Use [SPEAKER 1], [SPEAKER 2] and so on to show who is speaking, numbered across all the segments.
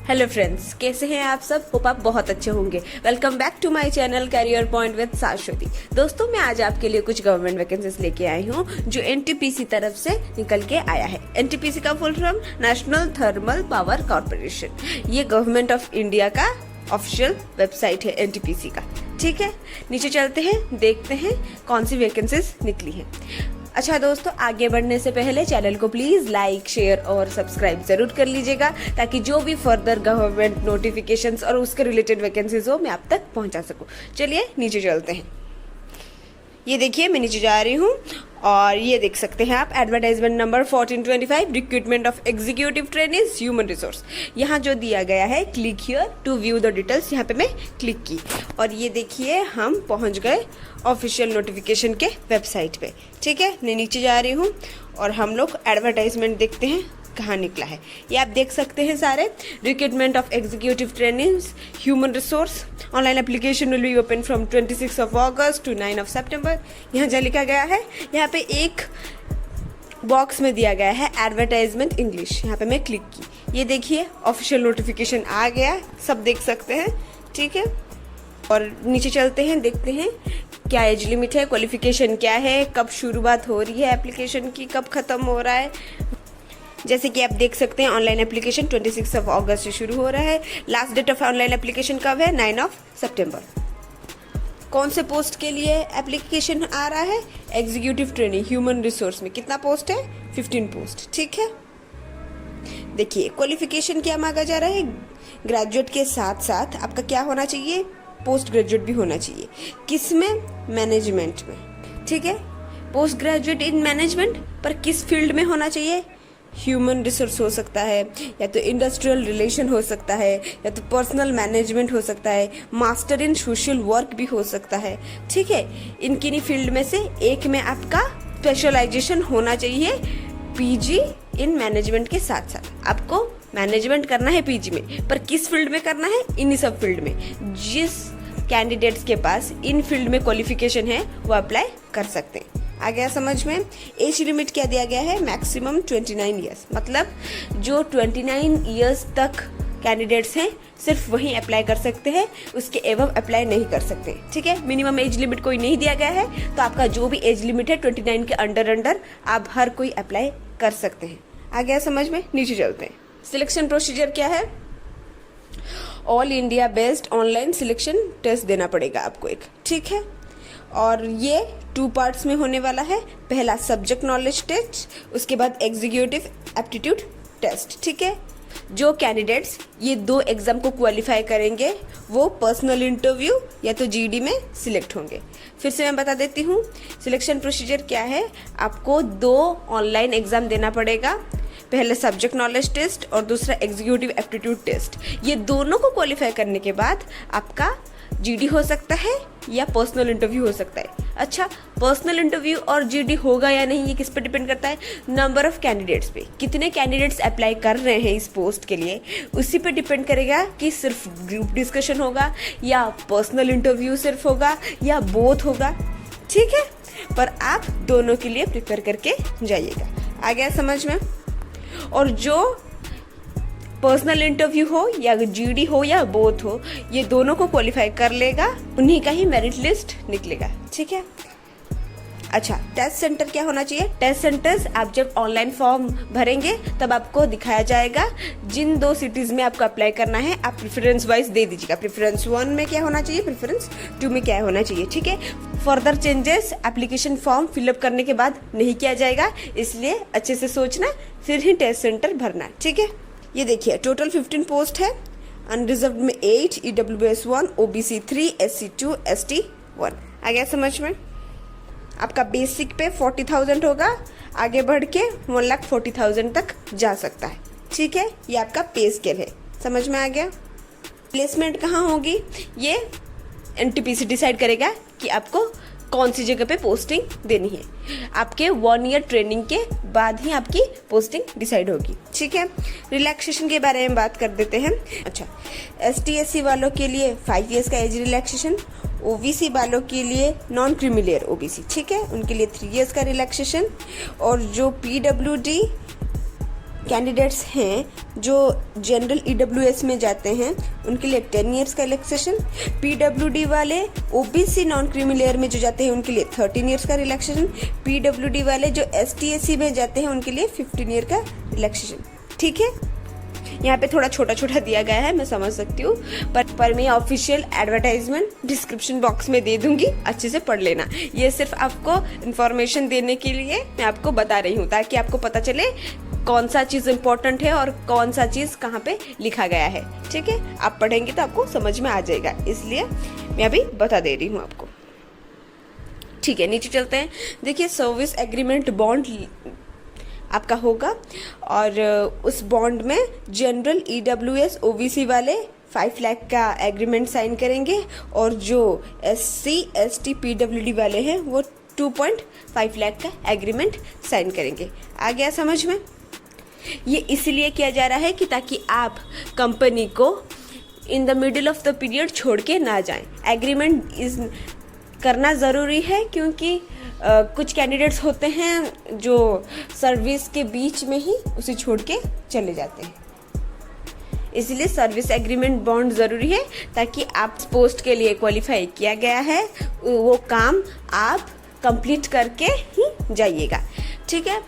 [SPEAKER 1] Hello friends, कैसे हैं आप सब? होप आप बहुत अच्छे होंगे। Welcome back to my channel Career Point with Shashwati. दोस्तों, मैं आज आपके लिए कुछ गवर्नमेंट वैकेंसीज लेके आई हूँ जो एनटीपीसी तरफ से निकल के आया है। एनटीपीसी का full form national thermal power corporation. ये गवर्नमेंट ऑफ इंडिया का ऑफिशियल वेबसाइट है एनटीपीसी का। ठीक है, नीचे चलते हैं, देखते हैं कौन सी वैकेंसीज निकली है। अच्छा दोस्तों, आगे बढ़ने से पहले चैनल को प्लीज लाइक, शेयर और सब्सक्राइब जरूर कर लीजिएगा ताकि जो भी फर्दर गवर्नमेंट नोटिफिकेशंस और उसके रिलेटेड वैकेंसीज हो मैं आप तक पहुंचा सकूं। चलिए नीचे चलते हैं। ये देखिए, मैं नीचे जा रही हूँ और ये देख सकते हैं आप advertisement number 1425 recruitment of executive trainees human resource. यहाँ जो दिया गया है click here to view the details, यहाँ पे मैं क्लिक की और ये देखिए हम पहुँच गए ऑफिशियल नोटिफिकेशन के वेबसाइट पे। ठीक है, मैं नीचे जा रही हूँ और हम लोग एडवर्टाइजमेंट देखते हैं कहाँ निकला है। ये आप देख सकते हैं सारे recruitment of executive training human resource. Online application will be open from 26 of August to 9 of September. यहाँ जो लिखा गया है, यहाँ पे एक बॉक्स में दिया गया है एडवर्टाइजमेंट इंग्लिश। यहाँ पे मैं क्लिक की, ये देखिए ऑफिशियल नोटिफिकेशन आ गया, सब देख सकते हैं। ठीक है, और नीचे चलते हैं, देखते हैं क्या एज लिमिट है, क्वालिफिकेशन क्या है, कब शुरुआत हो रही है एप्लीकेशन की, कब खत्म हो रहा है। जैसे कि आप देख सकते हैं ऑनलाइन एप्लीकेशन 26 ऑफ अगस्त से शुरू हो रहा है। Last date of online application कब है? 9 ऑफ सितंबर। कौन से पोस्ट के लिए एप्लीकेशन आ रहा है? एग्जीक्यूटिव ट्रेनिंग ह्यूमन रिसोर्स में कितना पोस्ट है? 15 पोस्ट। ठीक है, देखिए क्वालिफिकेशन क्या मांगा जा रहा है। ग्रेजुएट के साथ साथ आपका क्या होना चाहिए? पोस्ट ग्रेजुएट भी होना चाहिए। किस में? मैनेजमेंट में। ठीक है, पोस्ट ग्रेजुएट इन मैनेजमेंट, पर किस फील्ड में होना चाहिए? ह्यूमन रिसोर्स हो सकता है, या तो इंडस्ट्रियल रिलेशन हो सकता है, या तो पर्सनल मैनेजमेंट हो सकता है, मास्टर इन सोशल वर्क भी हो सकता है। ठीक है, इन किन्हीं फील्ड में से एक में आपका स्पेशलाइजेशन होना चाहिए। पीजी इन मैनेजमेंट के साथ साथ आपको मैनेजमेंट करना है पीजी में, पर किस फील्ड में करना है? इन्हीं सब फील्ड में। जिस कैंडिडेट्स के पास इन फील्ड में क्वालिफिकेशन है वो अप्लाई कर सकते हैं। आ गया समझ में? एज लिमिट क्या दिया गया है? मैक्सिमम 29 ईयर्स, मतलब जो 29 ईयर्स तक कैंडिडेट्स हैं सिर्फ वही अप्लाई कर सकते हैं, उसके एवं अप्लाई नहीं कर सकते। ठीक है, मिनिमम एज लिमिट कोई नहीं दिया गया है, तो आपका जो भी एज लिमिट है 29 के अंडर आप हर कोई अप्लाई कर सकते हैं। आ गया समझ में? नीचे चलते हैं। सिलेक्शन प्रोसीजर क्या है? All India based online selection test देना पड़ेगा आपको एक। ठीक है, और ये 2 पार्ट्स में होने वाला है। पहला सब्जेक्ट नॉलेज टेस्ट, उसके बाद एग्जीक्यूटिव एप्टीट्यूड टेस्ट। ठीक है, जो कैंडिडेट्स ये 2 एग्जाम को क्वालिफाई करेंगे वो पर्सनल इंटरव्यू या तो जीडी में सिलेक्ट होंगे। फिर से मैं बता देती हूँ सिलेक्शन प्रोसीजर क्या है। आपको 2 ऑनलाइन एग्जाम देना पड़ेगा, पहले सब्जेक्ट नॉलेज टेस्ट और दूसरा एग्जीक्यूटिव एप्टीट्यूड टेस्ट। ये दोनों को क्वालिफाई करने के बाद आपका जीडी हो सकता है या पर्सनल इंटरव्यू हो सकता है। अच्छा, पर्सनल इंटरव्यू और जीडी होगा या नहीं ये किस पे डिपेंड करता है? नंबर ऑफ कैंडिडेट्स पे। कितने कैंडिडेट्स अप्लाई कर रहे हैं इस पोस्ट के लिए, उसी पे डिपेंड करेगा कि सिर्फ ग्रुप डिस्कशन होगा या पर्सनल इंटरव्यू सिर्फ होगा या बोथ होगा। ठीक है, पर आप दोनों के लिए प्रिपेयर करके जाइएगा। आ गया समझ में? और जो पर्सनल इंटरव्यू हो या जीडी हो या बोथ हो, ये दोनों को क्वालिफाई कर लेगा, उन्हीं का ही मेरिट लिस्ट निकलेगा। ठीक है, अच्छा टेस्ट सेंटर क्या होना चाहिए? टेस्ट सेंटर्स आप जब ऑनलाइन फॉर्म भरेंगे तब आपको दिखाया जाएगा। जिन 2 सिटीज में आपको अप्लाई करना है आप प्रेफरेंस वाइज दे दीजिएगा। प्रेफरेंस 1 में क्या होना चाहिए, प्रेफरेंस 2 में क्या होना चाहिए। ठीक है, further changes application form fill up करने के बाद नहीं किया जाएगा, इसलिए अच्छे से सोचना फिर ही टेस्ट सेंटर भरना। ठीक है, ये देखिए टोटल 15 पोस्ट है। अनरिजर्व में 8, ईडब्ल्यूएस 1, ओबीसी 3, एससी 2, एसटी 1। आ गया समझ में? आपका बेसिक पे 40,000 होगा, आगे बढ़ के 1,40,000 तक जा सकता है। ठीक है, ये आपका पे स्केल है। समझ में आ गया? प्लेसमेंट कहाँ होगी ये एनटीपीसी डिसाइड करेगा कि आपको कौन सी जगह पे पोस्टिंग देनी है। आपके 1 ईयर ट्रेनिंग के बाद ही आपकी पोस्टिंग डिसाइड होगी। ठीक है, रिलैक्सेशन के बारे में बात कर देते हैं। अच्छा, ST/SC वालों के लिए 5 ईयर्स का एज रिलैक्सेशन, ओबीसी वालों के लिए नॉन क्रीमिलियर ओबीसी, ठीक है, उनके लिए 3 ईयर्स का रिलैक्सेशन, और जो PWD कैंडिडेट्स हैं जो जनरल ईडब्ल्यूएस में जाते हैं उनके लिए 10 इयर्स का रिलैक्सेशन, पीडब्ल्यूडी वाले ओबीसी नॉन क्रीमी लेयर में जो जाते हैं उनके लिए 13 इयर्स का रिलैक्सेशन, पीडब्ल्यूडी वाले जो एसटीएससी में जाते हैं उनके लिए 15 ईयर का रिलैक्सेशन। ठीक है, यहाँ पे थोड़ा छोटा छोटा दिया गया है, मैं समझ सकती हूँ, पर मैं ऑफिशियल एडवर्टाइजमेंट डिस्क्रिप्शन बॉक्स में दे दूंगी, अच्छे से पढ़ लेना। ये सिर्फ आपको इन्फॉर्मेशन देने के लिए मैं आपको बता रही हूँ, ताकि आपको पता चले कौन सा चीज़ इम्पोर्टेंट है और कौन सा चीज़ कहाँ पे लिखा गया है। ठीक है, आप पढ़ेंगे तो आपको समझ में आ जाएगा, इसलिए मैं अभी बता दे रही हूँ आपको। ठीक है, नीचे चलते हैं। देखिए, सर्विस एग्रीमेंट बॉन्ड आपका होगा और उस बॉन्ड में जनरल ईडब्ल्यूएस ओबीसी वाले 5 लाख का एग्रीमेंट साइन करेंगे और जो एससी एसटी पीडब्ल्यूडी वाले हैं वो 2.5 लाख का एग्रीमेंट साइन करेंगे। आ गया समझ में? ये इसलिए किया जा रहा है कि ताकि आप कंपनी को in the middle of the period छोड़ के ना जाएं। एग्रीमेंट करना ज़रूरी है क्योंकि कुछ कैंडिडेट्स होते हैं जो सर्विस के बीच में ही उसे छोड़ के चले जाते हैं। इसलिए सर्विस एग्रीमेंट बॉन्ड ज़रूरी है ताकि आप पोस्ट के लिए क्वालिफाई किया गया है वो काम आप कंप्लीट करके ही जाइएगा। ठीक है,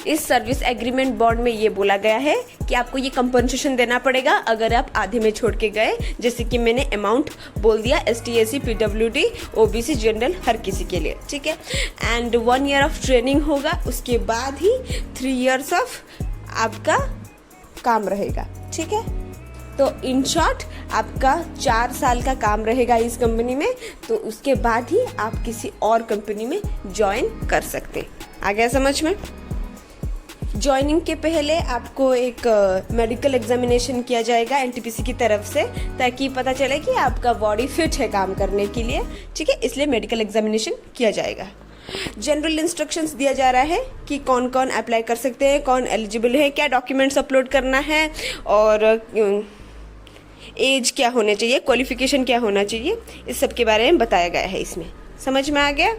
[SPEAKER 1] इस सर्विस एग्रीमेंट बॉन्ड में ये बोला गया है कि आपको ये कंपनसेशन देना पड़ेगा अगर आप आधे में छोड़ के गए, जैसे कि मैंने अमाउंट बोल दिया एसटीएससी पीडब्ल्यूडी ओबीसी जनरल हर किसी के लिए। ठीक है, एंड 1 ईयर ऑफ ट्रेनिंग होगा, उसके बाद ही 3 इयर्स ऑफ आपका काम रहेगा। ठीक है, तो इन शॉर्ट आपका 4 साल का काम रहेगा इस कंपनी में, तो उसके बाद ही आप किसी और कंपनी में ज्वाइन कर सकते। आ गया समझ में? ज्वाइनिंग के पहले आपको एक मेडिकल एग्जामिनेशन किया जाएगा एनटीपीसी की तरफ से, ताकि पता चले कि आपका बॉडी फिट है काम करने के लिए। ठीक है, इसलिए मेडिकल एग्जामिनेशन किया जाएगा। जनरल इंस्ट्रक्शंस दिया जा रहा है कि कौन कौन अप्लाई कर सकते हैं, कौन एलिजिबल है, क्या डॉक्यूमेंट्स अपलोड करना है और एज क्या होना चाहिए, क्वालिफिकेशन क्या होना चाहिए, इस सब के बारे में बताया गया है इसमें। समझ में आ गया?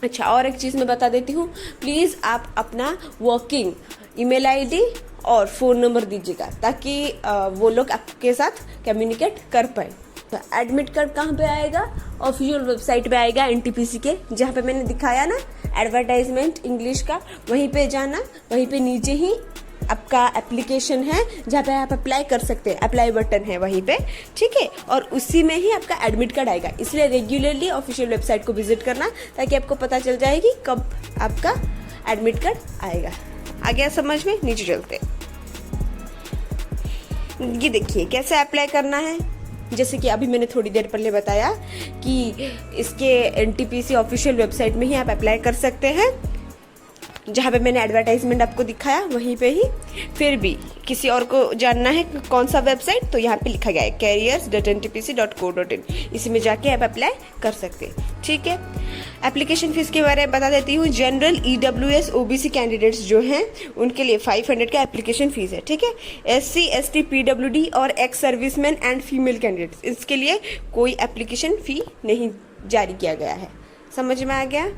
[SPEAKER 1] अच्छा, और एक चीज़ मैं बता देती हूँ, प्लीज़ आप अपना वर्किंग ईमेल आईडी और फ़ोन नंबर दीजिएगा ताकि वो लोग आपके साथ कम्युनिकेट कर पाए। एडमिट कार्ड कहाँ पे आएगा? ऑफिशियल वेबसाइट पे आएगा एनटीपीसी के, जहाँ पे मैंने दिखाया ना एडवर्टाइजमेंट इंग्लिश का, वहीं पे जाना, वहीं पे नीचे ही आपका एप्लीकेशन है जहाँ पे आप अप्लाई कर सकते हैं, अप्लाई बटन है वहीं पे। ठीक है, और उसी में ही आपका एडमिट कार्ड आएगा। इसलिए रेगुलरली ऑफिशियल वेबसाइट को विजिट करना ताकि आपको पता चल जाए कि कब आपका एडमिट कार्ड आएगा। आ गया समझ में? नीचे चलते। ये देखिए कैसे अप्लाई करना है। जैसे कि अभी मैंने थोड़ी देर पहले बताया कि इसके एनटीपीसी ऑफिशियल वेबसाइट में ही आप अप्लाई कर सकते हैं, जहाँ पे मैंने एडवर्टाइजमेंट आपको दिखाया वहीं पे ही। फिर भी किसी और को जानना है कौन सा वेबसाइट, तो यहाँ पे लिखा गया है careers.ntpc.co.in, इसी में जाके आप अप्लाई कर सकते हैं। ठीक है, एप्लीकेशन फीस के बारे में बता देती हूँ। जनरल ईडब्ल्यूएस ओबीसी कैंडिडेट्स जो हैं उनके लिए 500 का एप्लीकेशन फीस है। ठीक है, एससी एसटी पीडब्ल्यूडी और ex serviceman and female candidates, इसके लिए कोई एप्लीकेशन फ़ी नहीं जारी किया गया है। समझ में आ गया?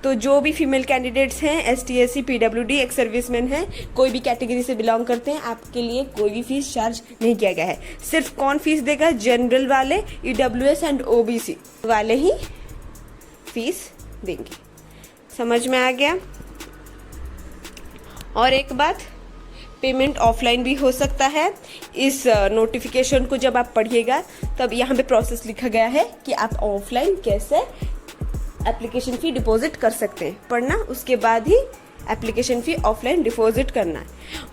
[SPEAKER 1] तो जो भी फीमेल कैंडिडेट्स हैं, एसटीएससी पीडब्ल्यूडी एक्स सर्विसमैन हैं, कोई भी कैटेगरी से बिलोंग करते हैं, आपके लिए कोई भी फीस चार्ज नहीं किया गया है। सिर्फ कौन फीस देगा? जनरल वाले, ईडब्ल्यूएस एंड ओबीसी वाले ही फीस देंगे। समझ में आ गया? और एक बात, पेमेंट ऑफलाइन भी हो सकता है। इस नोटिफिकेशन को जब आप पढ़िएगा तब यहाँ पे प्रोसेस लिखा गया है कि आप ऑफलाइन कैसे एप्लीकेशन फ़ी डिपॉजिट कर सकते हैं। पढ़ना, उसके बाद ही एप्लीकेशन फ़ी ऑफलाइन डिपॉजिट करना है।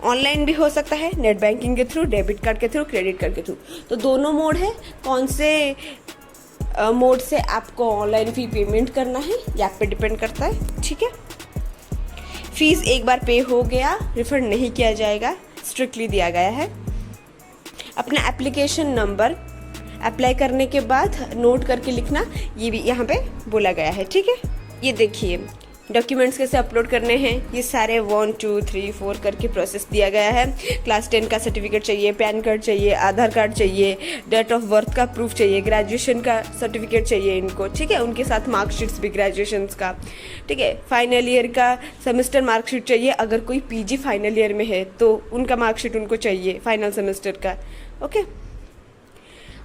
[SPEAKER 1] ऑनलाइन भी हो सकता है, नेट बैंकिंग के थ्रू, डेबिट कार्ड के थ्रू, क्रेडिट कार्ड के थ्रू। तो दोनों मोड है। कौन से मोड से आपको ऑनलाइन फ़ी पेमेंट करना है ये आप पे डिपेंड करता है। ठीक है, फीस एक बार पे हो गया रिफंड नहीं किया जाएगा, स्ट्रिक्टली दिया गया है। अपना एप्लीकेशन नंबर अप्लाई करने के बाद नोट करके लिखना, ये भी यहाँ पे बोला गया है। ठीक है, ये देखिए डॉक्यूमेंट्स कैसे अपलोड करने हैं, ये सारे 1 2 3 4 करके प्रोसेस दिया गया है। क्लास 10 का सर्टिफिकेट चाहिए, पैन कार्ड चाहिए, आधार कार्ड चाहिए, डेट ऑफ बर्थ का प्रूफ चाहिए, ग्रेजुएशन का सर्टिफिकेट चाहिए इनको, ठीक है, उनके साथ मार्कशीट्स भी ग्रेजुएशन का, ठीक है। फाइनल ईयर का सेमेस्टर मार्कशीट चाहिए, अगर कोई पीजी फाइनल ईयर में है तो उनका मार्कशीट उनको चाहिए फाइनल सेमेस्टर का, ओके।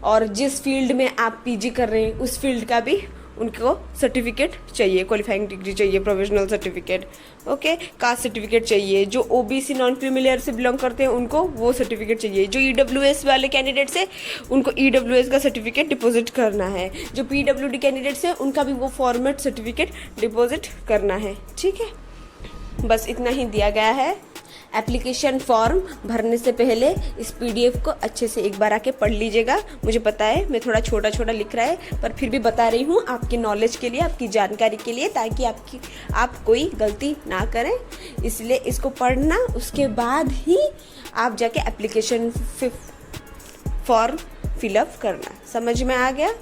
[SPEAKER 1] और जिस फील्ड में आप पीजी कर रहे हैं उस फील्ड का भी उनको सर्टिफिकेट चाहिए, क्वालिफाइंग डिग्री चाहिए, provisional certificate, okay. Caste certificate चाहिए, जो ओबीसी नॉन क्रीमी लेयर से बिलोंग करते हैं उनको वो सर्टिफिकेट चाहिए, जो ईडब्ल्यूएस वाले कैंडिडेट्स है उनको ईडब्ल्यूएस का सर्टिफिकेट डिपॉजिट करना है, जो पीडब्ल्यूडी कैंडिडेट्स है उनका भी वो फॉर्मेट सर्टिफिकेट डिपॉजिट करना है, ठीक है। बस इतना ही दिया गया है। एप्लीकेशन फॉर्म भरने से पहले इस पीडीएफ को अच्छे से एक बार आके पढ़ लीजिएगा। मुझे पता है मैं थोड़ा छोटा छोटा लिख रहा है, पर फिर भी बता रही हूँ आपकी नॉलेज के लिए, आपकी जानकारी के लिए, ताकि आप कोई गलती ना करें। इसलिए इसको पढ़ना, उसके बाद ही आप जाके एप्लीकेशन फॉर्म फिलअप करना। समझ में आ गया?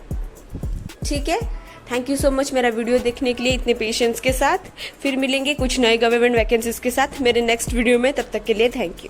[SPEAKER 1] ठीक है। थैंक यू सो मच मेरा वीडियो देखने के लिए इतने पेशेंस के साथ। फिर मिलेंगे कुछ नए गवर्नमेंट वैकेंसीज के साथ मेरे नेक्स्ट वीडियो में। तब तक के लिए थैंक यू।